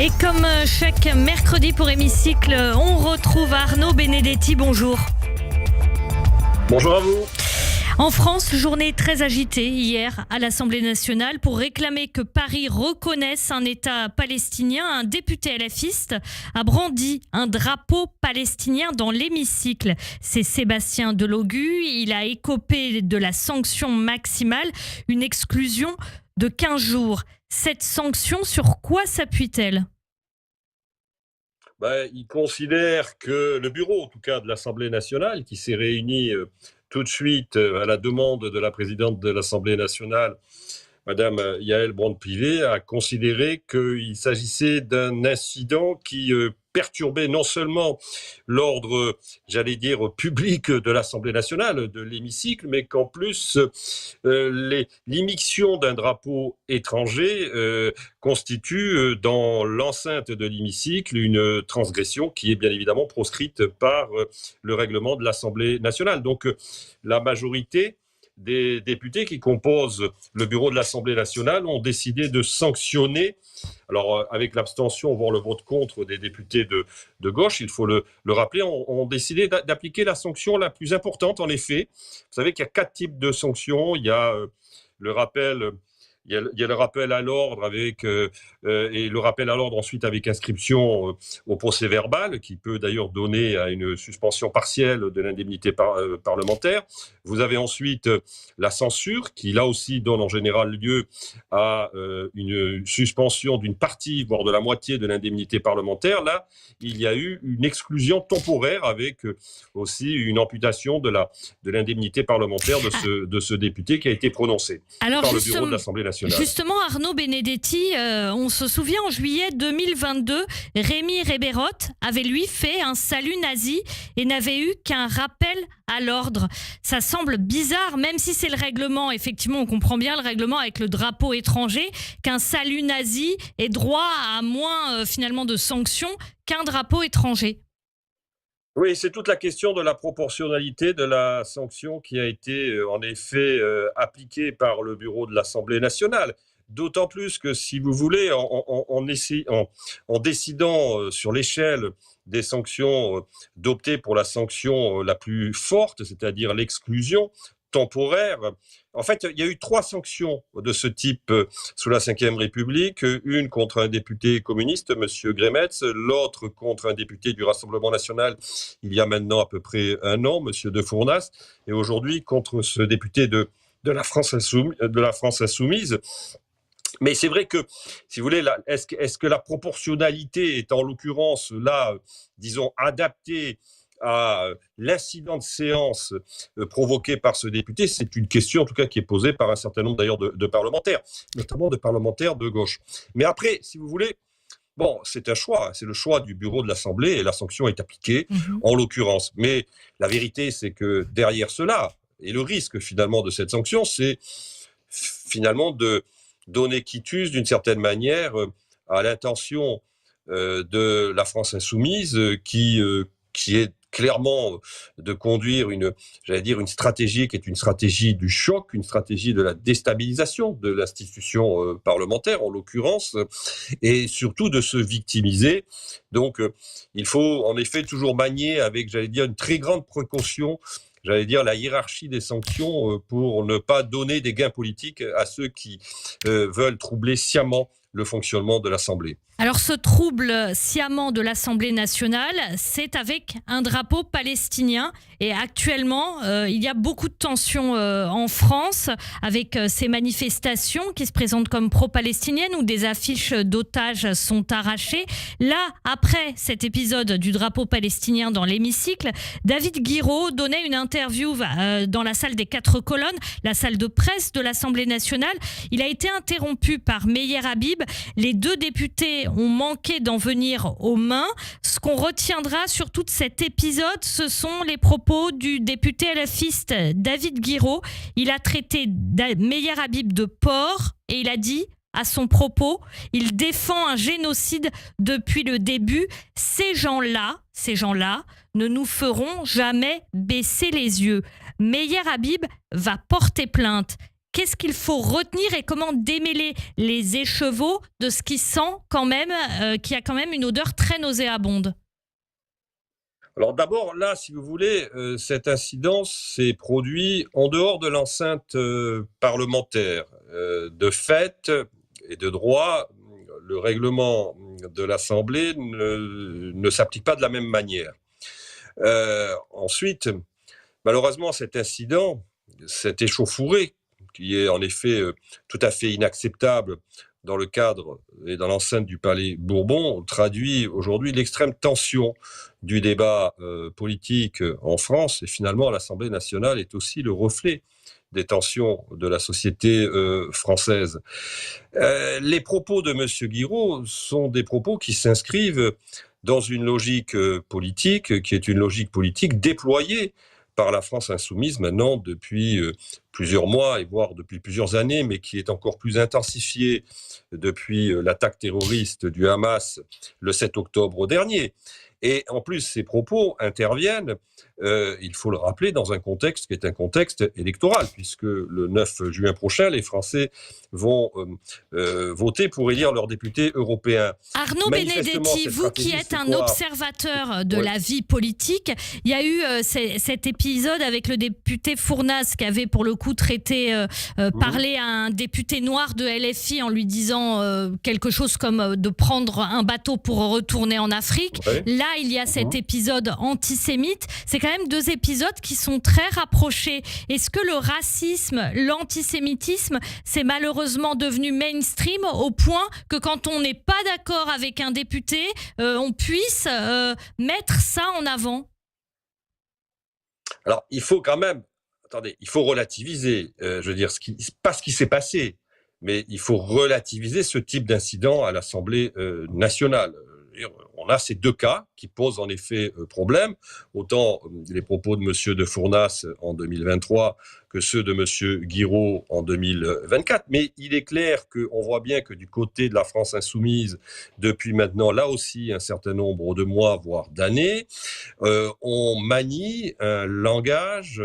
Et comme chaque mercredi pour Hémicycle, on retrouve Arnaud Benedetti. Bonjour. Bonjour à vous. En France, journée très agitée hier à l'Assemblée nationale pour réclamer que Paris reconnaisse un État palestinien. Un député LFiste a brandi un drapeau palestinien dans l'hémicycle. C'est Sébastien Delogu. Il a écopé de la sanction maximale, une exclusion de 15 jours. Cette sanction, sur quoi s'appuie-t-elle ? Il considère que le bureau, en tout cas, de l'Assemblée nationale, qui s'est réuni tout de suite à la demande de la présidente de l'Assemblée nationale, Madame Yaël Braun-Pivet, a considéré qu'il s'agissait d'un incident qui perturbait non seulement l'ordre, public de l'Assemblée nationale, de l'hémicycle, mais qu'en plus, l'immixtion d'un drapeau étranger constitue dans l'enceinte de l'hémicycle une transgression qui est bien évidemment proscrite par le règlement de l'Assemblée nationale. Donc, la majorité des députés qui composent le bureau de l'Assemblée nationale ont décidé de sanctionner, alors avec l'abstention, voire le vote contre des députés de gauche, il faut le rappeler, ont décidé d'appliquer la sanction la plus importante en effet. Vous savez qu'il y a 4 types de sanctions. Il y a le rappel... Il y a le rappel à l'ordre et le rappel à l'ordre ensuite avec inscription au procès verbal, qui peut d'ailleurs donner à une suspension partielle de l'indemnité parlementaire. Vous avez ensuite la censure, qui là aussi donne en général lieu à une suspension d'une partie, voire de la moitié de l'indemnité parlementaire. Là, il y a eu une exclusion temporaire avec aussi une amputation de l'indemnité parlementaire de ce député qui a été prononcée par le bureau de l'Assemblée nationale. Justement, Arnaud Benedetti, on se souvient en juillet 2022, Rémi Rebeyrotte avait lui fait un salut nazi et n'avait eu qu'un rappel à l'ordre. Ça semble bizarre, même si c'est le règlement. Effectivement, on comprend bien le règlement avec le drapeau étranger, qu'un salut nazi ait droit à moins finalement de sanctions qu'un drapeau étranger. Oui, c'est toute la question de la proportionnalité de la sanction qui a été en effet appliquée par le bureau de l'Assemblée nationale. D'autant plus que, si vous voulez, en décidant sur l'échelle des sanctions, d'opter pour la sanction la plus forte, c'est-à-dire l'exclusion temporaire. En fait, il y a eu 3 sanctions de ce type sous la Ve République. Une contre un député communiste, M. Grémetz, l'autre contre un député du Rassemblement national, il y a maintenant à peu près 1 an, M. De Fournas, et aujourd'hui contre ce député de la France insoumise. Mais c'est vrai que, si vous voulez, est-ce que la proportionnalité est en l'occurrence là, disons, adaptée à l'incident de séance provoqué par ce député? C'est une question en tout cas qui est posée par un certain nombre d'ailleurs de parlementaires, notamment de parlementaires de gauche. Mais après, si vous voulez, c'est un choix, c'est le choix du bureau de l'Assemblée et la sanction est appliquée en l'occurrence. Mais la vérité, c'est que derrière cela, et le risque finalement de cette sanction, c'est finalement de donner quitus d'une certaine manière à l'intention de la France insoumise qui est clairement de conduire une stratégie qui est une stratégie du choc, une stratégie de la déstabilisation de l'institution parlementaire en l'occurrence, et surtout de se victimiser. Donc il faut en effet toujours manier avec, une très grande précaution, la hiérarchie des sanctions pour ne pas donner des gains politiques à ceux qui veulent troubler sciemment le fonctionnement de l'Assemblée. Alors ce trouble sciemment de l'Assemblée nationale, c'est avec un drapeau palestinien. Et actuellement, il y a beaucoup de tensions en France avec ces manifestations qui se présentent comme pro-palestiniennes où des affiches d'otages sont arrachées. Là, après cet épisode du drapeau palestinien dans l'hémicycle, David Guiraud donnait une interview dans la salle des 4 colonnes, la salle de presse de l'Assemblée nationale. Il a été interrompu par Meyer Habib. Les 2 députés ont manqué d'en venir aux mains. Ce qu'on retiendra sur tout cet épisode, ce sont les propos du député LFiste David Guiraud. Il a traité Meyer Habib de porc et il a dit à son propos, il défend un génocide depuis le début. Ces gens-là ne nous feront jamais baisser les yeux. Meyer Habib va porter plainte. Qu'est-ce qu'il faut retenir et comment démêler les écheveaux de ce qui sent quand même, qui a quand même une odeur très nauséabonde? Alors d'abord, là, si vous voulez, cet incident s'est produit en dehors de l'enceinte parlementaire. De fait et de droit, le règlement de l'Assemblée ne s'applique pas de la même manière. Ensuite, malheureusement, cet incident, cette échauffourée, qui est en effet tout à fait inacceptable dans le cadre et dans l'enceinte du Palais Bourbon, traduit aujourd'hui l'extrême tension du débat politique en France. Et finalement, l'Assemblée nationale est aussi le reflet des tensions de la société française. Les propos de M. Guiraud sont des propos qui s'inscrivent dans une logique politique, qui est une logique politique déployée par la France insoumise maintenant depuis plusieurs mois et voire depuis plusieurs années, mais qui est encore plus intensifiée depuis l'attaque terroriste du Hamas le 7 octobre dernier. Et en plus, ces propos interviennent, il faut le rappeler, dans un contexte qui est un contexte électoral, puisque le 9 juin prochain, les Français vont voter pour élire leurs députés européens. Arnaud Benedetti, vous qui êtes un observateur de la vie politique, il y a eu cet épisode avec le député Fournas qui avait pour le coup parlé à un député noir de LFI en lui disant quelque chose comme de prendre un bateau pour retourner en Afrique. Ouais. Là, il y a cet épisode antisémite. C'est quand même deux épisodes qui sont très rapprochés. Est-ce que le racisme, l'antisémitisme, c'est malheureusement devenu mainstream au point que quand on n'est pas d'accord avec un député, on puisse mettre ça en avant? Alors, il faut quand même, il faut relativiser, je veux dire, pas ce qui s'est passé, mais il faut relativiser ce type d'incident à l'Assemblée nationale. On a ces deux cas qui posent en effet problème, autant les propos de M. de Fournas en 2023 que ceux de M. Guiraud en 2024. Mais il est clair qu'on voit bien que du côté de la France insoumise, depuis maintenant là aussi un certain nombre de mois, voire d'années, on manie un langage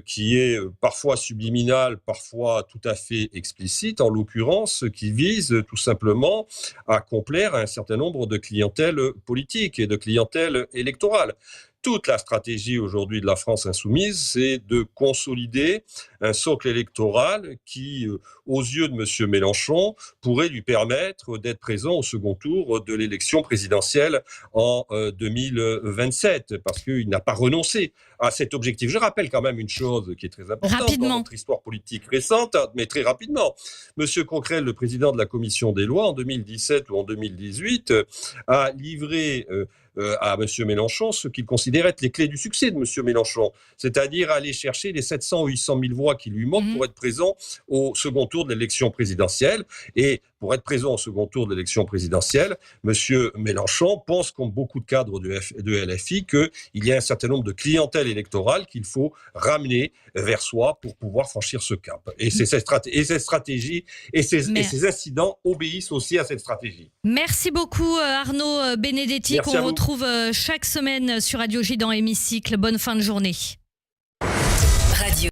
qui est parfois subliminal, parfois tout à fait explicite, en l'occurrence, qui vise tout simplement à complaire à un certain nombre de clientèles politiques et de clientèles électorales. Toute la stratégie aujourd'hui de la France insoumise, c'est de consolider un socle électoral qui, aux yeux de M. Mélenchon, pourrait lui permettre d'être présent au second tour de l'élection présidentielle en 2027, parce qu'il n'a pas renoncé à cet objectif. Je rappelle quand même une chose qui est très importante dans notre histoire politique récente, mais très rapidement. M. Coquerel, le président de la Commission des lois, en 2017 ou en 2018, a livré à M. Mélenchon ce qu'il considère être les clés du succès de M. Mélenchon, c'est-à-dire aller chercher les 700 ou 800 000 voix qui lui manquent pour être présent au second tour de l'élection présidentielle. Et pour être présent au second tour de l'élection présidentielle, M. Mélenchon pense, comme beaucoup de cadres de LFI, qu'il y a un certain nombre de clientèles électorales qu'il faut ramener vers soi pour pouvoir franchir ce cap. Et cette stratégie et ces incidents obéissent aussi à cette stratégie. Merci beaucoup Arnaud Benedetti, qu'on retrouve chaque semaine sur Radio J dans Hémicycle. Bonne fin de journée. Radio.